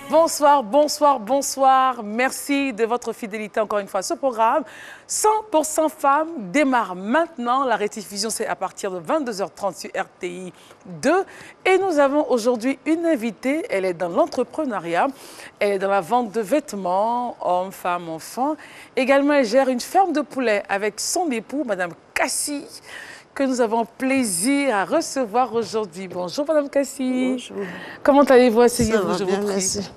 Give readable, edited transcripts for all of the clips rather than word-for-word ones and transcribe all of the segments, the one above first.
Bonsoir, bonsoir, bonsoir. Merci de votre fidélité encore une fois à ce programme. 100% femmes démarre maintenant. La rediffusion, c'est à partir de 22h30 sur RTI 2. Et nous avons aujourd'hui une invitée. Elle est dans l'entrepreneuriat. Elle est dans la vente de vêtements, hommes, femmes, enfants. Également, elle gère une ferme de poulets avec son époux, Madame Cassie, que nous avons plaisir à recevoir aujourd'hui. Bonjour Madame Cassie. Bonjour. Comment allez-vous? Asseyez-vous, je vous prie. merci.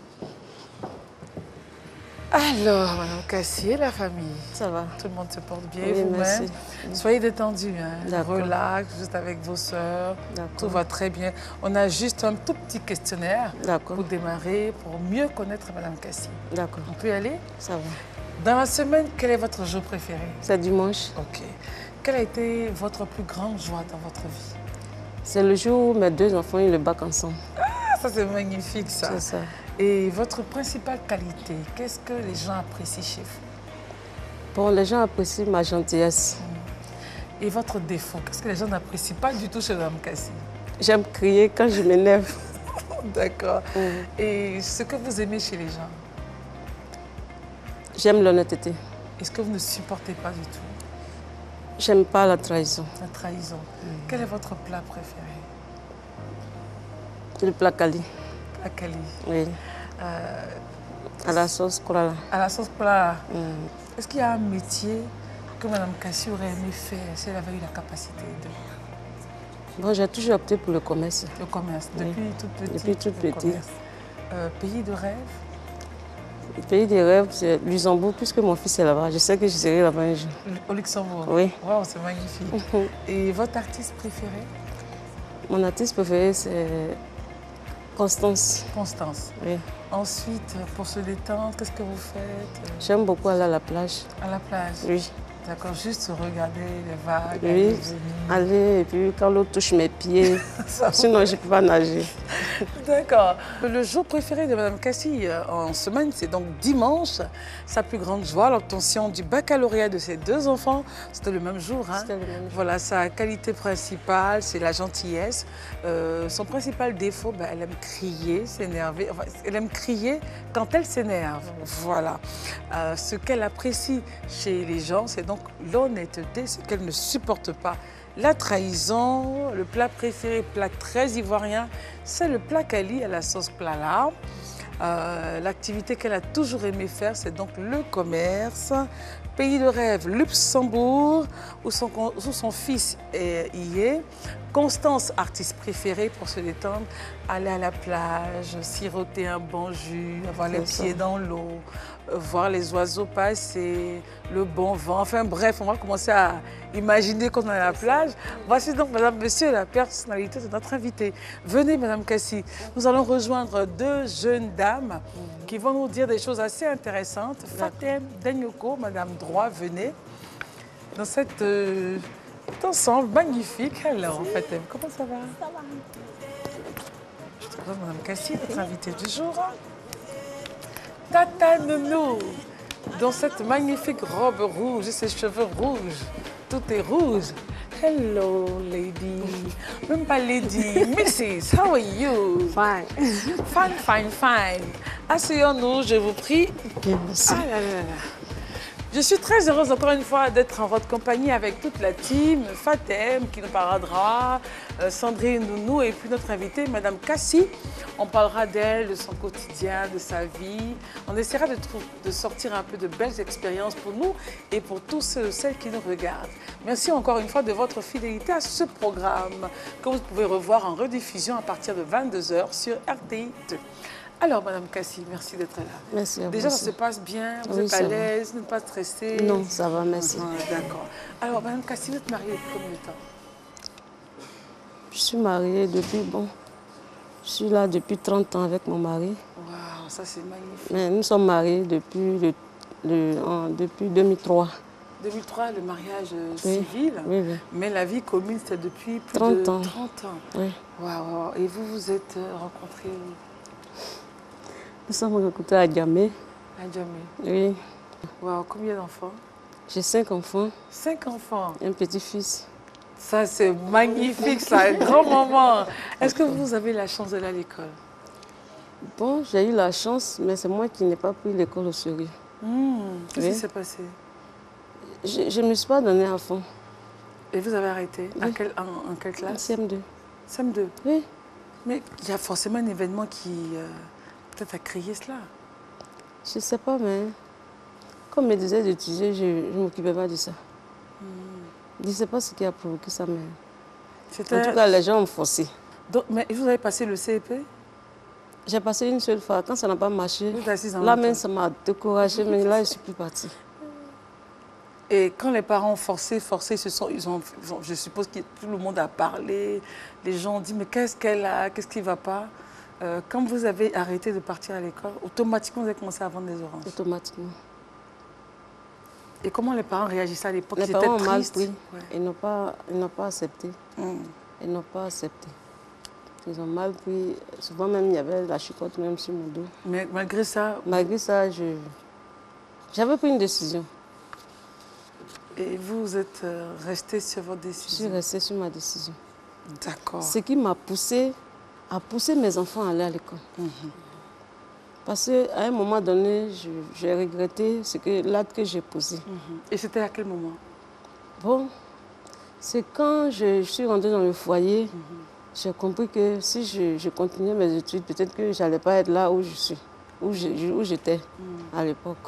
Alors, Madame Cassie et la famille? Ça va. Tout le monde se porte bien, Oui, vous-même? merci. Soyez détendus, hein? Relax, juste avec vos sœurs. Tout va très bien. On a juste un tout petit questionnaire pour démarrer, pour mieux connaître Madame Cassie. D'accord. On peut y aller? Ça va. Dans la semaine, quel est votre jour préféré? C'est dimanche. Ok. Quelle a été votre plus grande joie dans votre vie? C'est le jour où mes deux enfants ont eu le bac ensemble. Ah, ça c'est magnifique ça. C'est ça. Et votre principale qualité, qu'est-ce que les gens apprécient chez vous? Bon, les gens apprécient ma gentillesse. Et votre défaut, qu'est-ce que les gens n'apprécient pas du tout chez Mme Cassie? J'aime crier quand je m'énerve. D'accord. Et ce que vous aimez chez les gens? J'aime l'honnêteté. Est-ce que vous ne supportez pas du tout? J'aime pas la trahison. La trahison. Quel est votre plat préféré? Le plat Kali. Plat Kali. Oui. À la sauce Kolala. À la sauce Kolala. Est-ce qu'il y a un métier que Mme Cassie aurait aimé faire si elle avait eu la capacité de... Bon, j'ai toujours opté pour le commerce. Le commerce, depuis toute petite? Depuis toute petite. Pays de rêve? Le pays des rêves, c'est Luxembourg, puisque mon fils est là-bas. Je sais que je serai là-bas un jour. Au Luxembourg? Oui. Waouh, c'est magnifique. Et votre artiste préféré? Mon artiste préféré, c'est Constance. Constance. Oui. Ensuite, pour se détendre, qu'est-ce que vous faites? J'aime beaucoup aller à la plage. À la plage? Oui. D'accord, juste regarder les vagues. Oui, aller, et puis quand l'eau touche mes pieds, sinon je ne peux pas nager. D'accord. Le jour préféré de Mme Cassie en semaine, c'est donc dimanche. Sa plus grande joie, l'obtention du baccalauréat de ses deux enfants. C'était le même jour, hein? C'était le même jour. Voilà, sa qualité principale, c'est la gentillesse. Son principal défaut, elle aime crier, s'énerver. Enfin, elle aime crier quand elle s'énerve. Voilà. Ce qu'elle apprécie chez les gens, c'est donc l'honnêteté, ce qu'elle ne supporte pas. La trahison, le plat préféré, plat très ivoirien, c'est le plat Kali à la sauce Kolala. L'activité qu'elle a toujours aimé faire, c'est donc le commerce. Pays de rêve, Luxembourg, où son fils y est. Constance, artiste préférée pour se détendre, aller à la plage, siroter un bon jus, avoir les pieds dans l'eau, voir les oiseaux passer, le bon vent. Enfin bref, on va commencer à imaginer qu'on est à la plage. Voici donc, madame, monsieur, la personnalité de notre invité. Venez, madame Cassie. Nous allons rejoindre deux jeunes dames qui vont nous dire des choses assez intéressantes. Fatem Denyoko, madame Droit, venez. Dans cet ensemble magnifique. Alors, Fatem, comment ça va? Ça va. Je te présente madame Cassie, notre invitée du jour. Tata Nounou, dans cette magnifique robe rouge et ses cheveux rouges. Tout est rouge. Hello, lady. Même pas lady. Mrs. How are you? Fine. Fine, fine, fine. Asseyons-nous, je vous prie. Merci. Ah là là là. Je suis très heureuse encore une fois d'être en votre compagnie avec toute la team, Fatem qui nous parlera, Sandrine Nounou et puis notre invitée, Madame Cassie. On parlera d'elle, de son quotidien, de sa vie. On essaiera de sortir un peu de belles expériences pour nous et pour tous ceux, celles qui nous regardent. Merci encore une fois de votre fidélité à ce programme que vous pouvez revoir en rediffusion à partir de 22h sur RTI 2. Alors, Madame Cassie, merci d'être là. Merci à vous. Déjà, ça se passe bien, vous êtes à l'aise, vous n'êtes pas stressée? Non, ça va, merci. D'accord. Alors, Madame Cassie, vous êtes mariée depuis combien de temps? Je suis mariée depuis, je suis là depuis 30 ans avec mon mari. Waouh, ça c'est magnifique. Mais nous sommes mariés depuis 2003. 2003, le mariage civil, oui, oui. Mais la vie commune, c'était depuis plus 30 de ans. 30 ans. Oui. Waouh, et vous vous êtes rencontrés où? Nous sommes rencontrés à Djamé. À Djamé. Oui. Waouh, combien d'enfants? J'ai 5 enfants. 5 enfants? Un petit-fils. Ça, c'est magnifique, ça, un grand moment. Est-ce que vous avez la chance d'aller à l'école? Bon, j'ai eu la chance, mais c'est moi qui n'ai pas pris l'école au sérieux. Qu'est-ce qui s'est passé? Je ne me suis pas donnée à fond. Et vous avez arrêté? Oui. En quelle classe? CM2. CM2? Oui. Mais il y a forcément un événement qui peut-être a créé cela. Je ne sais pas, mais comme me disait d'étudier, je ne m'occupais pas de ça. Je ne sais pas ce qui a provoqué ça, mais en tout cas, les gens ont forcé. Donc, mais vous avez passé le CEP? J'ai passé une seule fois. Quand ça n'a pas marché, là même ça m'a découragée, mais là, je ne suis plus partie. Et quand les parents ont forcé, je suppose que tout le monde a parlé, les gens ont dit, mais qu'est-ce qu'elle a, qu'est-ce qui ne va pas? Quand vous avez arrêté de partir à l'école, automatiquement, vous avez commencé à vendre des oranges? Automatiquement. Et comment les parents réagissaient à l'époque? Les parents ont mal pris. Ouais. Ils n'ont pas accepté. Ils n'ont pas accepté. Ils ont mal pris. Souvent même, il y avait la chicotte même sur mon dos. Mais malgré ça? Malgré ça, j'avais pris une décision. Et vous êtes resté sur votre décision? Je suis restée sur ma décision. D'accord. Ce qui m'a poussé à pousser mes enfants à aller à l'école. Parce qu'à un moment donné, j'ai regretté l'acte que j'ai posé. Et c'était à quel moment? Bon, c'est quand je suis rentrée dans le foyer, j'ai compris que si je continuais mes études, peut-être que je n'allais pas être là où je suis, où j'étais à l'époque.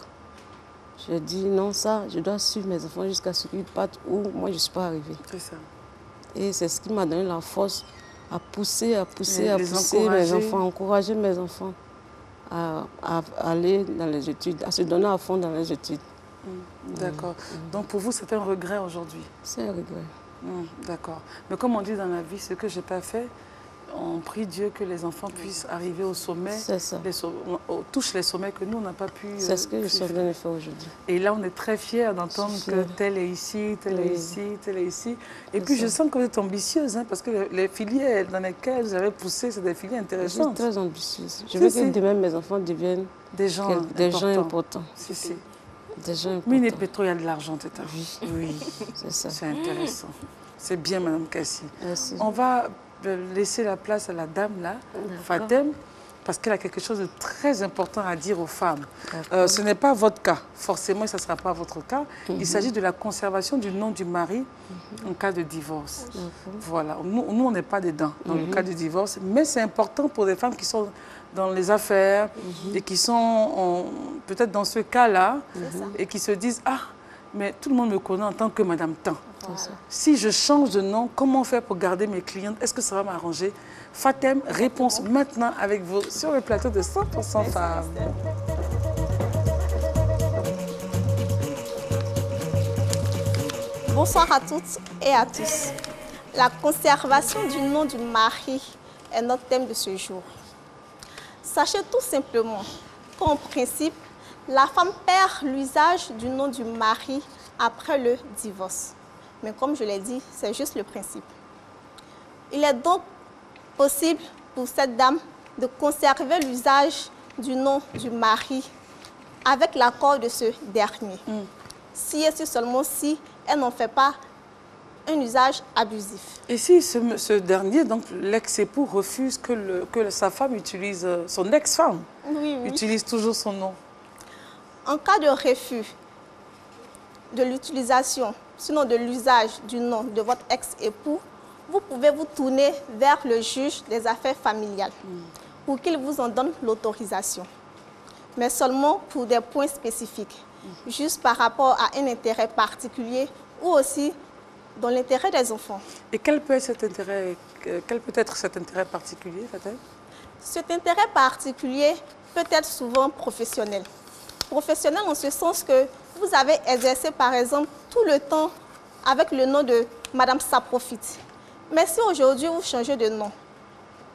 J'ai dit non, ça, je dois suivre mes enfants jusqu'à ce qu'ils partent où moi je ne suis pas arrivée. C'est ça. Et c'est ce qui m'a donné la force à pousser mes enfants, à encourager mes enfants à aller dans les études, à se donner à fond dans les études. D'accord. Donc pour vous, c'est un regret aujourd'hui? C'est un regret. D'accord. Mais comme on dit dans la vie, ce que je n'ai pas fait, on prie Dieu que les enfants puissent arriver au sommet. C'est ça. On touche les sommets que nous, on n'a pas pu. C'est ce que je suis en train de faire aujourd'hui. Et là, on est très fiers d'entendre que tel est ici, tel est ici, tel est ici. Et puis, je sens que vous êtes ambitieuse, hein, parce que les filières dans lesquelles vous avez poussé, c'est des filières intéressantes. Je suis très ambitieuse. Je veux que demain, mes enfants deviennent des gens importants. Si, si. Des gens importants. Mine et pétro, il y a de l'argent, tata. Oui. C'est ça. C'est intéressant. C'est bien, Madame Kassi. Merci. On va laisser la place à la dame là, Fatem, parce qu'elle a quelque chose de très important à dire aux femmes. Ce n'est pas votre cas, forcément, ça ne sera pas votre cas. Il s'agit de la conservation du nom du mari en cas de divorce. Voilà, nous on n'est pas dedans dans le cas de divorce, mais c'est important pour des femmes qui sont dans les affaires et qui sont peut-être dans ce cas-là et qui se disent « Ah, mais tout le monde me connaît en tant que Madame Tan. Si je change de nom, comment faire pour garder mes clientes? Est-ce que ça va m'arranger? » Fatem, réponse maintenant avec vous sur le plateau de 100% Femmes. Bonsoir à toutes et à tous. La conservation du nom du mari est notre thème de ce jour. Sachez tout simplement qu'en principe, la femme perd l'usage du nom du mari après le divorce. Mais comme je l'ai dit, c'est juste le principe. Il est donc possible pour cette dame de conserver l'usage du nom du mari avec l'accord de ce dernier. Si et seulement si elle n'en fait pas un usage abusif. Et si ce dernier, donc l'ex-époux, refuse que sa femme utilise, son ex-femme utilise toujours son nom? En cas de refus de l'utilisation, sinon de l'usage du nom de votre ex-époux, vous pouvez vous tourner vers le juge des affaires familiales pour qu'il vous en donne l'autorisation. Mais seulement pour des points spécifiques, juste par rapport à un intérêt particulier ou aussi dans l'intérêt des enfants. Et quel peut être cet intérêt particulier, Fatem? Cet intérêt particulier peut être souvent professionnel. Professionnel en ce sens que vous avez exercé par exemple tout le temps avec le nom de Madame Saprofite. Mais si aujourd'hui vous changez de nom,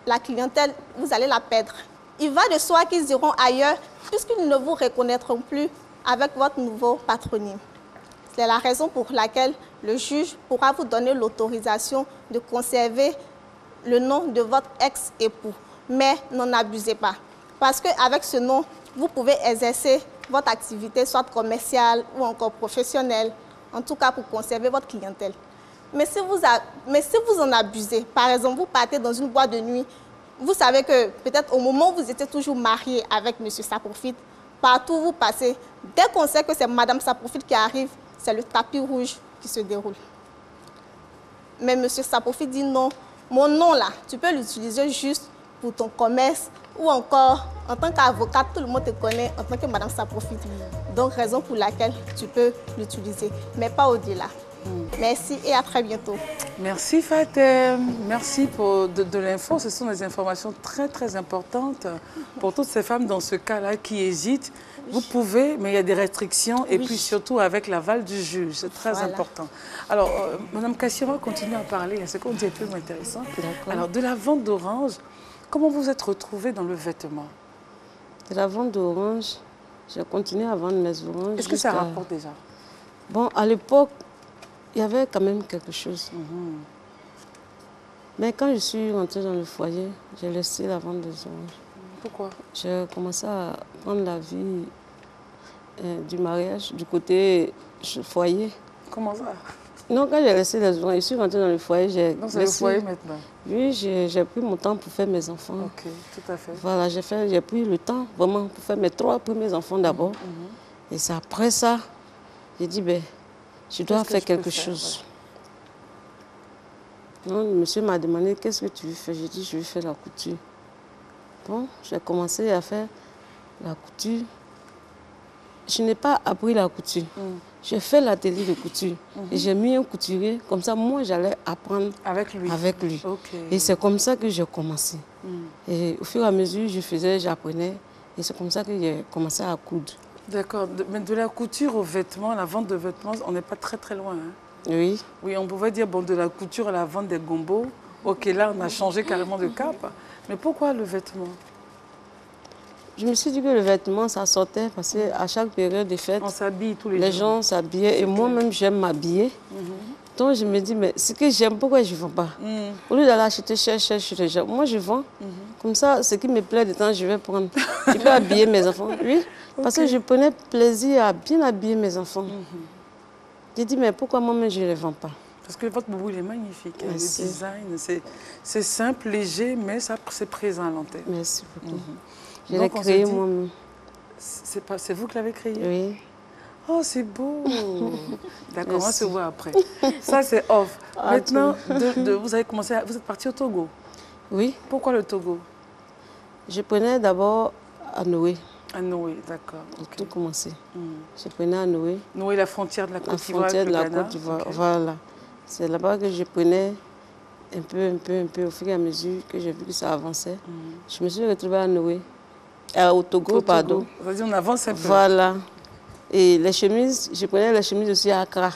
la clientèle, vous allez la perdre. Il va de soi qu'ils iront ailleurs puisqu'ils ne vous reconnaîtront plus avec votre nouveau patronyme. C'est la raison pour laquelle le juge pourra vous donner l'autorisation de conserver le nom de votre ex-époux. Mais n'en abusez pas. Parce qu'avec ce nom, vous pouvez exercer votre activité, soit commerciale ou encore professionnelle, en tout cas pour conserver votre clientèle. Mais si vous en abusez, par exemple, vous partez dans une boîte de nuit Vous savez que peut-être au moment où vous étiez toujours marié avec M. Saprofite, partout où vous passez, dès qu'on sait que c'est Mme Saprofite qui arrive, c'est le tapis rouge qui se déroule. Mais M. Saprofite dit non, mon nom là, tu peux l'utiliser juste pour ton commerce ou encore en tant qu'avocat, tout le monde te connaît en tant que Mme Saprofite. Donc, raison pour laquelle tu peux l'utiliser, mais pas au-delà. Merci et à très bientôt. Merci Fatem, merci pour de l'info. Ce sont des informations très très importantes pour toutes ces femmes dans ce cas-là qui hésitent. Vous pouvez, mais il y a des restrictions et puis surtout avec l'aval du juge, c'est très important. Alors, Madame Cassie, on va continuer à parler, ce qu'on dit est plus intéressant. Alors, de la vente d'orange, comment vous êtes retrouvée dans le vêtement? De la vente d'orange, j'ai continué à vendre mes oranges. Est-ce que ça rapporte déjà? Bon, à l'époque, il y avait quand même quelque chose. Mais quand je suis rentrée dans le foyer, j'ai laissé la vente des oranges. Pourquoi? J'ai commencé à prendre la vie du mariage du côté foyer. Comment ça? Non, quand j'ai laissé les oranges, je suis rentrée dans le foyer. Donc c'est le foyer maintenant? Oui, j'ai pris mon temps pour faire mes enfants. Ok, tout à fait. Voilà, j'ai pris le temps vraiment pour faire mes 3 premiers enfants d'abord. Et c'est après ça, j'ai dit, ben, je dois faire quelque chose. Donc, le monsieur m'a demandé, qu'est-ce que tu veux faire? J'ai dit, je veux faire la couture. Bon, j'ai commencé à faire la couture. Je n'ai pas appris la couture. J'ai fait l'atelier de couture. Et j'ai mis un couturier. Comme ça, moi, j'allais apprendre avec lui. Okay. Et c'est comme ça que j'ai commencé. Et au fur et à mesure, je faisais, j'apprenais. Et c'est comme ça que j'ai commencé à coudre. D'accord. Mais de la couture aux vêtements, la vente de vêtements, on n'est pas très très loin. Hein? Oui. Oui, on pouvait dire, bon, de la couture à la vente des gombos. Ok, là, on a changé carrément de cap. Mais pourquoi le vêtement? Je me suis dit que le vêtement, ça sortait parce qu'à chaque période de fête, on s'habille tous les jours. Les gens s'habillaient et moi-même, j'aime m'habiller. Donc, je me dis, mais ce que j'aime, pourquoi je ne vends pas? Au lieu d'aller acheter cher chez les gens, moi, je vends. Comme ça, ce qui me plaît de temps, je vais prendre. Je peux habiller mes enfants. Oui, parce que je prenais plaisir à bien habiller mes enfants. J'ai dit, mais pourquoi moi-même, je ne les vends pas? Parce que votre boubou, il est magnifique. Le design, c'est simple, léger, mais c'est présent à l'antenne. Merci beaucoup. Je l'ai créé moi-même. C'est vous qui l'avez créé? Oui. Oh, c'est beau. D'accord, on va se voir après. Ça, c'est off. Maintenant, vous avez commencé, vous êtes parti au Togo? Oui. Pourquoi le Togo? Je prenais d'abord à Noé. À Noé, d'accord. J'ai tout commencé. Je prenais à Noé. Noé, la frontière de la Côte d'Ivoire. La frontière de la Côte d'Ivoire, voilà. C'est là-bas que je prenais un peu, au fur et à mesure que j'ai vu que ça avançait. Je me suis retrouvée à Noé. Au Togo, pardon. Vas-y, on avance un peu. Voilà. Et les chemises, je prenais les chemises aussi à Accra.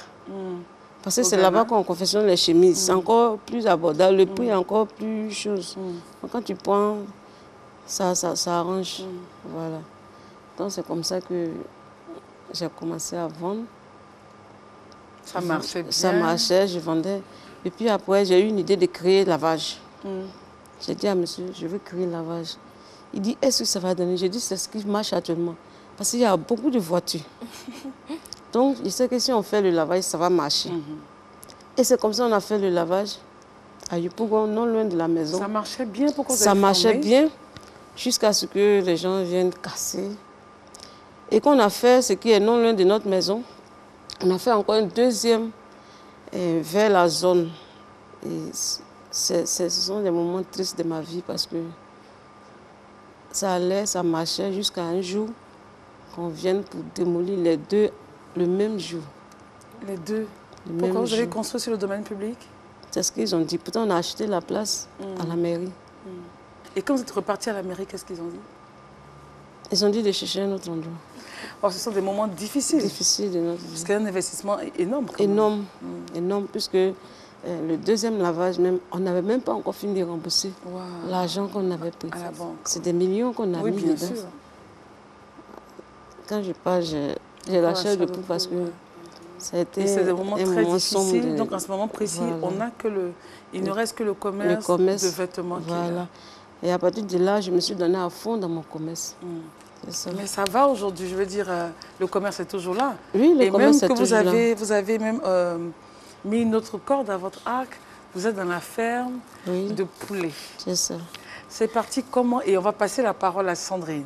Parce que c'est là-bas qu'on confectionne les chemises. C'est encore plus abordable, le prix est encore plus chose. Donc, quand tu prends, ça arrange. Voilà. Donc c'est comme ça que j'ai commencé à vendre. Ça marchait bien? Ça marchait, je vendais. Et puis après, j'ai eu une idée de créer lavage. J'ai dit à monsieur, je veux créer lavage. Il dit, est-ce que ça va donner? J'ai dit, c'est ce qui marche actuellement. Parce qu'il y a beaucoup de voitures. Donc, je sais que si on fait le lavage, ça va marcher. Et c'est comme ça qu'on a fait le lavage à Yopougon, non loin de la maison. Ça marchait bien? Pourquoi vous Ça marchait bien jusqu'à ce que les gens viennent casser. Et qu'on a fait ce qui est non loin de notre maison, on a fait encore un deuxième vers la zone. Et ce sont des moments tristes de ma vie parce que ça allait, ça marchait jusqu'à un jour qu'on vienne pour démolir les deux le même jour. Les deux? Pourquoi vous avez construit sur le domaine public? C'est ce qu'ils ont dit. Pourtant, on a acheté la place à la mairie. Et quand vous êtes reparti à la mairie, qu'est-ce qu'ils ont dit? Ils ont dit de chercher un autre endroit. Oh, ce sont des moments difficiles. Difficiles de notre vie. Parce qu'il y a un investissement énorme. Énorme, énorme, puisque le deuxième lavage, même, on n'avait même pas encore fini de rembourser l'argent qu'on avait pris. À la banque. C'est des millions qu'on a mis bien dedans. Sûr. Quand je parle, j'ai la chair de poule parce que ça a été des moments très difficiles. Donc, en ce moment précis, voilà. Il ne reste que le commerce de vêtements. Voilà. Et à partir de là, je me suis donnée à fond dans mon commerce. Mais ça va aujourd'hui, je veux dire, le commerce est toujours là. Oui, le commerce est toujours là. Et même que vous avez même mis une autre corde à votre arc, vous êtes dans la ferme de poulets. C'est ça. C'est parti comment? Et on va passer la parole à Sandrine.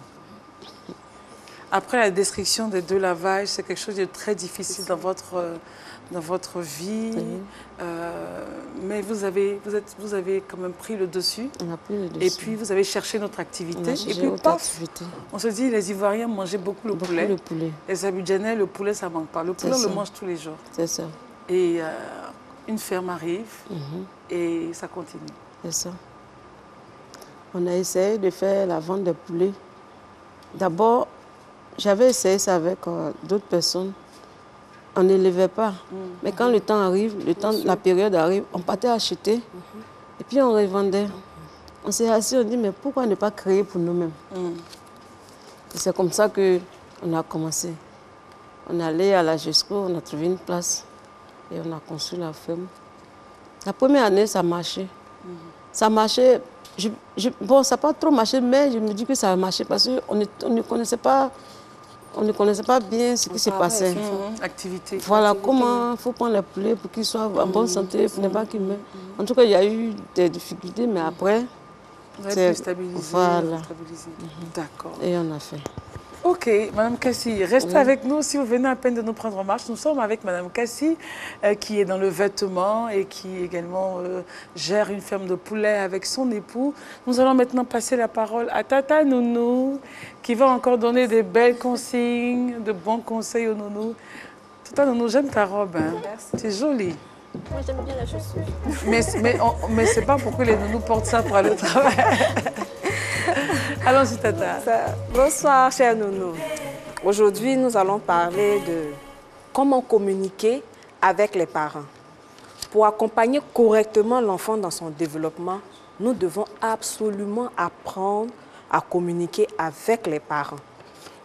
Après la description des 2 lavages, c'est quelque chose de très difficile dans votre vie. Mais vous avez quand même pris le dessus. On a pris le dessus. Et puis vous avez cherché notre activité. Et puis activité. On se dit, les Ivoiriens mangeaient beaucoup le poulet. Les Abidjanais, le poulet, ça ne manque pas. Le poulet, on le mange tous les jours. C'est ça. Et une ferme arrive et ça continue. C'est ça. On a essayé de faire la vente de poulet. D'abord, j'avais essayé ça avec d'autres personnes. On n'élevait pas. Mais quand le temps arrive, la période arrive, on partait acheter et puis on revendait. On s'est assis, on dit, mais pourquoi ne pas créer pour nous-mêmes? Et c'est comme ça qu'on a commencé. On est allé à la GESCO, on a trouvé une place et on a construit la ferme. La première année, ça marchait. Ça marchait. Bon, ça n'a pas trop marché, mais je me dis que ça a marché parce qu'on ne connaissait pas. On ne connaissait pas bien ce qui se passait. Activité. Voilà, comment il faut prendre les poulets pour qu'ils soient en bonne santé, pour ne pas qu'ils meurent. En tout cas, il y a eu des difficultés, mais après... Vous avez pu stabiliser. Voilà. D'accord. Et on a fait. Ok, Madame Kassi, restez avec nous. Si vous venez à peine de nous prendre en marche, nous sommes avec Madame Kassi, qui est dans le vêtement et qui également gère une ferme de poulets avec son époux. Nous allons maintenant passer la parole à Tata Nounou, qui va encore donner des belles consignes, de bons conseils aux nounous. Tata Nounou, j'aime ta robe. Hein. C'est joli. Moi, j'aime bien la chaussure. Mais c'est pas pour que les nounous portent ça pour aller au travail. Allons-y, Tata. Bonsoir, chers nounous. Aujourd'hui, nous allons parler de comment communiquer avec les parents. Pour accompagner correctement l'enfant dans son développement, nous devons absolument apprendre à communiquer avec les parents.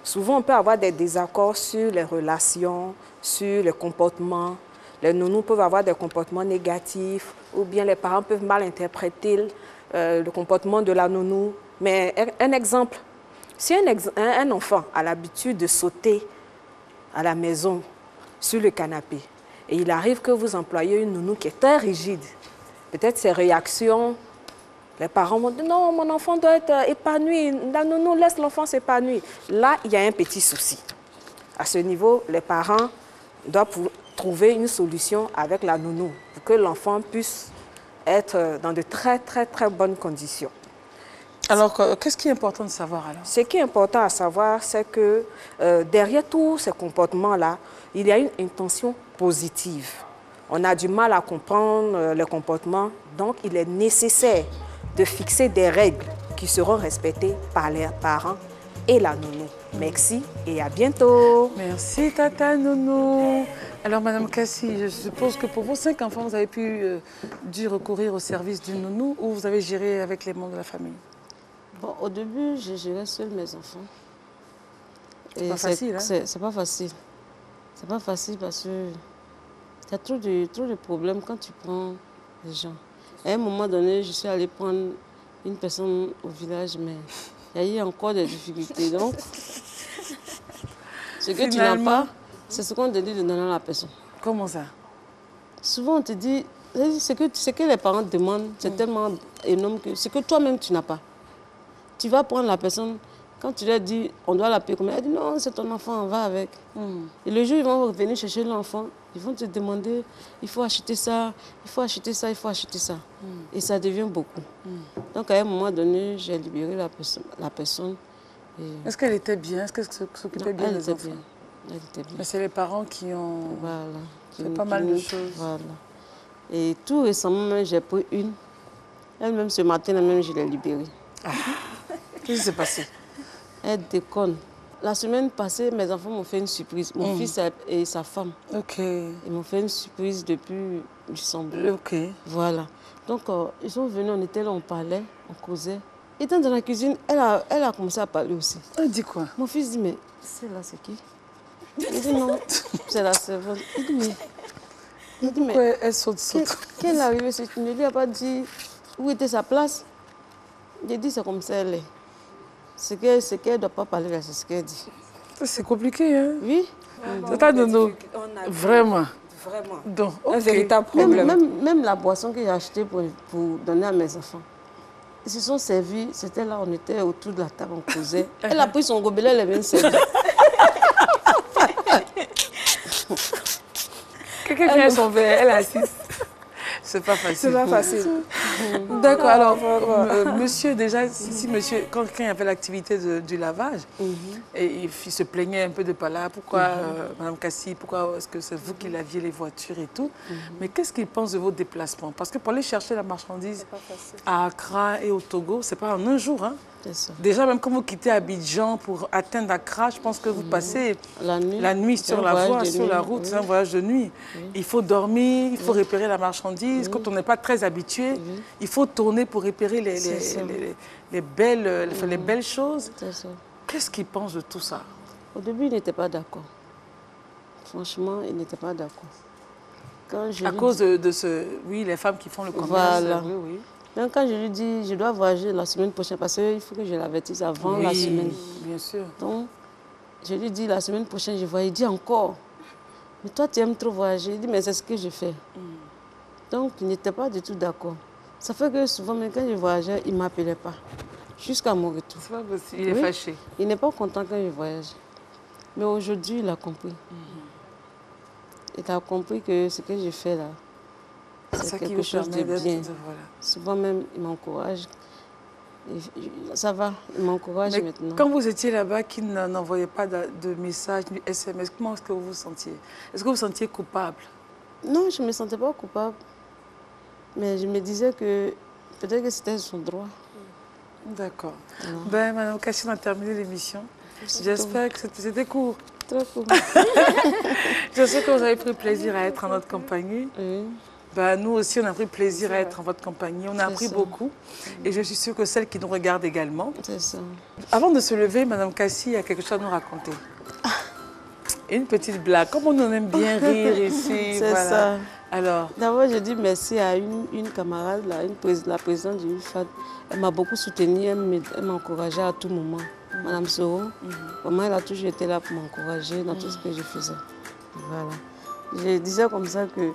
Souvent, on peut avoir des désaccords sur les relations, sur les comportements. Les nounous peuvent avoir des comportements négatifs ou bien les parents peuvent mal interpréter le comportement de la nounou. Mais un exemple, si un enfant a l'habitude de sauter à la maison sur le canapé et il arrive que vous employez une nounou qui est très rigide, peut-être ses réactions, les parents vont dire non, mon enfant doit être épanoui, la nounou laisse l'enfant s'épanouir. Là, il y a un petit souci. À ce niveau, les parents doivent trouver une solution avec la nounou pour que l'enfant puisse être dans de très, très, très bonnes conditions. Alors, qu'est-ce qui est important de savoir alors? Ce qui est important à savoir, c'est que derrière tous ces comportements-là, il y a une intention positive. On a du mal à comprendre les comportements, donc il est nécessaire de fixer des règles qui seront respectées par les parents et la nounou. Merci et à bientôt. Merci, Tata Nounou. Alors, Madame Kassi, je suppose que pour vos 5 enfants, vous avez dû recourir au service d'une nounou ou vous avez géré avec les membres de la famille? Bon, au début, je gérais seul mes enfants. C'est pas facile, hein? C'est pas facile. C'est pas facile parce que il y a trop de problèmes quand tu prends les gens. À un moment donné, je suis allée prendre une personne au village, mais il y a eu encore des difficultés. Donc, ce que tu n'as pas, c'est ce qu'on te dit de donner à la personne. Comment ça? Souvent, on te dit, ce que les parents demandent, c'est tellement énorme que ce que toi-même, tu n'as pas. Tu vas prendre la personne, quand tu leur dis, on doit la payer combien, elle dit non, c'est ton enfant, on va avec. Et le jour, ils vont venir chercher l'enfant, ils vont te demander, il faut acheter ça, il faut acheter ça, il faut acheter ça. Et ça devient beaucoup. Donc, à un moment donné, j'ai libéré la personne. Est-ce qu'elle était bien? Est-ce qu'elle s'occupait bien des enfants? Elle était bien. Mais c'est les parents qui ont fait pas mal de choses. Voilà. Et tout récemment, j'ai pris une. Elle-même, ce matin, même, je l'ai libérée. Qu'est-ce qui s'est passé? Elle déconne. La semaine passée, mes enfants m'ont fait une surprise. Mon fils et sa femme. Ok. Ils m'ont fait une surprise depuis Luxembourg. Ok. Voilà. Donc, ils sont venus, on était là, on parlait, on causait. Étant dans la cuisine, elle a commencé à parler aussi. Elle dit quoi? Mon fils dit, mais celle-là, c'est qui? Il dit non, c'est la servante. Il dit, mais pourquoi elle saute? Qu'elle est arrivée, tu ne lui as pas dit où était sa place? J'ai dit, c'est comme ça, elle est. Ce qu'elle ne doit pas parler là, c'est ce qu'elle dit. C'est compliqué, hein? Oui. Tata Nounou, vraiment. Vraiment. Donc, un véritable problème. Même la boisson que j'ai achetée pour donner à mes enfants. Ils se sont servis, c'était là, on était autour de la table, on causait. Elle a pris son gobelet, elle est venue servir. Quelqu'un vient à son verre, elle assiste. C'est pas facile. C'est pas facile. D'accord, alors, monsieur, déjà, si monsieur, quand quelqu'un a fait l'activité du lavage, et il se plaignait un peu de pas là, pourquoi, Madame Kassi, pourquoi est-ce que c'est vous qui laviez les voitures et tout, mais qu'est-ce qu'il pense de vos déplacements? Parce que pour aller chercher la marchandise à Accra et au Togo, c'est pas en un jour, hein? Déjà, même quand vous quittez Abidjan pour atteindre Accra, je pense que vous passez la nuit sur la voie, sur la route, c'est un voyage de nuit. Il faut dormir, il faut repérer la marchandise. Quand on n'est pas très habitué, il faut tourner pour repérer les belles choses. Qu'est-ce qu'il pense de tout ça? Au début, il n'était pas d'accord. Franchement, il n'était pas d'accord. À cause de ce... Oui, les femmes qui font le commerce. Voilà. Oui. Donc, quand je lui dis, je dois voyager la semaine prochaine, parce qu'il faut que je l'avertisse avant la semaine. Bien sûr. Donc, je lui dis, la semaine prochaine, je voyage. Il dit encore, mais toi, tu aimes trop voyager. Il dit, mais c'est ce que je fais. Donc, il n'était pas du tout d'accord. Ça fait que souvent, même quand je voyageais, il ne m'appelait pas. Jusqu'à mon retour. C'est pas possible, il est fâché. Il n'est pas content quand je voyage. Mais aujourd'hui, il a compris. Il a compris que ce que je fais là, c'est quelque chose de bien. Voilà. Souvent même, il m'encourage. Ça va, il m'encourage maintenant. Quand vous étiez là-bas, qu'il n'envoyait pas de messages, de SMS, comment est-ce que vous vous sentiez? Est-ce que vous vous sentiez coupable? Non, je ne me sentais pas coupable. Mais je me disais que peut-être que c'était son droit. D'accord. Ben, Madame Kassi, on a terminé l'émission. J'espère que c'était court. Très court. Je sais que vous avez pris plaisir à être en notre compagnie. Oui. Ben, nous aussi, on a pris plaisir à être en votre compagnie. On a appris beaucoup. Et je suis sûre que celles qui nous regardent également. C'est ça. Avant de se lever, Madame Kassi a quelque chose à nous raconter. Une petite blague. Comme on en aime bien rire ici. C'est ça. Alors, d'abord, je dis merci à une camarade, là, la présidente du UFAD. Elle m'a beaucoup soutenue, elle m'a encouragée à tout moment. Madame Soro, vraiment, elle a toujours été là pour m'encourager dans tout ce que je faisais. Voilà. Je disais comme ça que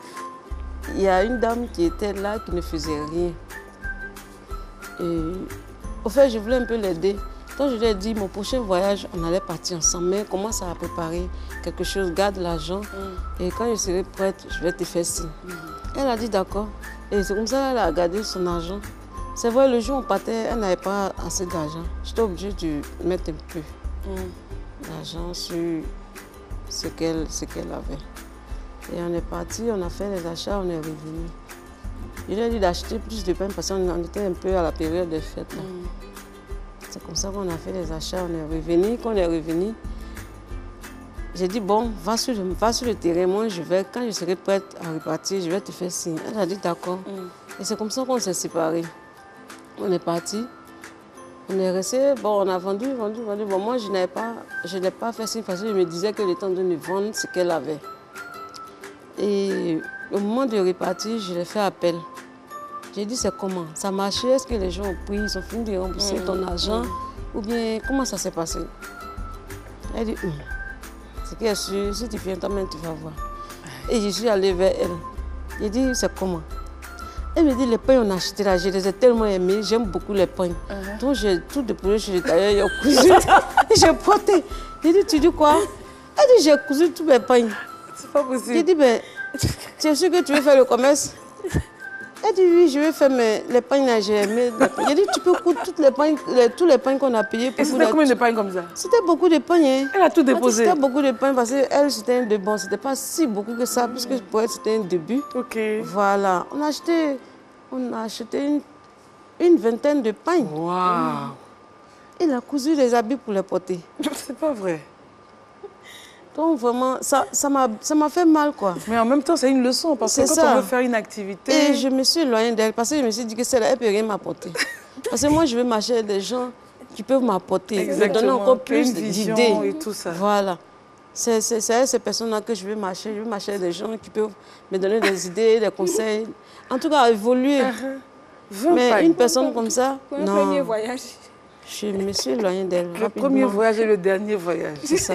il y a une dame qui était là, qui ne faisait rien. Et au fait, je voulais un peu l'aider. Quand je lui ai dit, mon prochain voyage, on allait partir ensemble, mais commence à préparer quelque chose, garde l'argent. Et quand je serai prête, je vais te faire signe. Elle a dit d'accord. Et c'est comme ça qu'elle a gardé son argent. C'est vrai, le jour où on partait, elle n'avait pas assez d'argent. J'étais obligée de mettre un peu d'argent sur ce qu'elle avait. Et on est parti, on a fait les achats, on est revenu. Je lui ai dit d'acheter plus de pain parce qu'on était un peu à la période des fêtes. C'est comme ça qu'on a fait les achats, on est revenu. Quand on est revenu, j'ai dit, bon, va sur le terrain, moi je vais, quand je serai prête à repartir, je vais te faire signe. Elle a dit d'accord. Et c'est comme ça qu'on s'est séparés. On est parti, on est resté, bon, on a vendu. Bon, moi je n'ai pas fait signe parce que je me disais que le temps de me vendre ce qu'elle avait. Et au moment de repartir, je lui ai fait appel. J'ai dit, c'est comment? Ça marchait? Est-ce que les gens ont pris? Ils ont fini de rembourser ton argent? Ou bien, comment ça s'est passé? Elle dit, c'est qu'elle est sûre, si tu viens toi-même, tu vas voir. Et je suis allée vers elle. J'ai dit, c'est comment? Elle me dit, les pains, on a acheté là, je les ai tellement aimés, j'aime beaucoup les pains. Donc, j'ai tout déposé chez le tailleur, j'ai cousu. J'ai porté. J'ai dit, tu dis quoi? Elle dit, j'ai cousu tous mes pains. c'est pas possible. J'ai dit, ben, tu es sûr que tu veux faire le commerce? Elle dit, oui, je vais faire les pains là, j'ai aimé. J'ai dit, tu peux coudre tous les pains qu'on a payés. Et c'était combien de pains comme ça? C'était beaucoup de pains. Hein. Elle a tout déposé? C'était beaucoup de pains parce qu'elle, c'était un début. C'était pas si beaucoup que ça, puisque pour elle, c'était un début. Ok. Voilà. On a acheté une vingtaine de pains. Waouh! Il a cousu les habits pour les porter. C'est pas vrai. Donc vraiment, ça m'a fait mal, quoi. Mais en même temps, c'est une leçon, parce que quand on veut faire une activité... Et je me suis éloignée d'elle, parce que je me suis dit que celle-là, elle ne peut rien m'apporter. Parce que moi, je veux marcher avec des gens qui peuvent m'apporter, me donner encore plus d'idées. Et tout ça. Voilà. C'est avec ces personnes-là que je veux marcher. Je veux marcher avec des gens qui peuvent me donner des idées, des conseils. En tout cas, évoluer. Mais une personne comme ça, non. Premier voyage. Je me suis éloignée d'elle. Le premier voyage et le dernier voyage. C'est ça.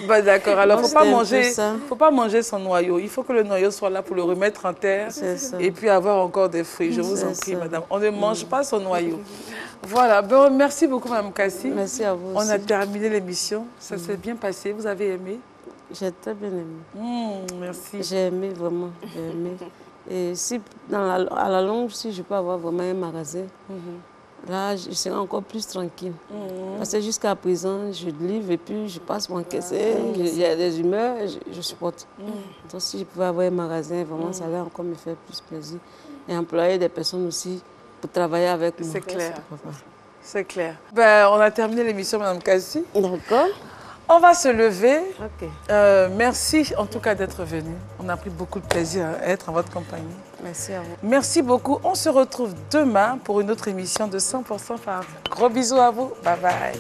Bah, d'accord, alors Donc, faut pas c'était un peu manger, ça. faut pas manger son noyau. Il faut que le noyau soit là pour le remettre en terre C'est ça. et puis avoir encore des fruits. Je vous en C'est prie, ça. madame. On ne mange pas son noyau. Voilà, ben, merci beaucoup, madame Kassi. Merci à vous On a aussi. terminé l'émission. Ça s'est bien passé. Vous avez aimé? J'ai très bien aimé. Merci. J'ai aimé vraiment, j'ai aimé. Et si, à la longue, si je peux avoir vraiment un magasin, là, je serai encore plus tranquille. Parce que jusqu'à présent, je livre et puis je passe mon caisser, il y a des humeurs, je supporte. Donc si je pouvais avoir un magasin, vraiment, ça allait encore me faire plus plaisir. Et employer des personnes aussi pour travailler avec moi. C'est clair. C'est clair. Ben, on a terminé l'émission, madame Kassi. D'accord. On va se lever. Ok. Merci en tout cas d'être venu. On a pris beaucoup de plaisir à être en votre compagnie. Merci à vous. Merci beaucoup. On se retrouve demain pour une autre émission de 100% Femmes. Gros bisous à vous. Bye bye.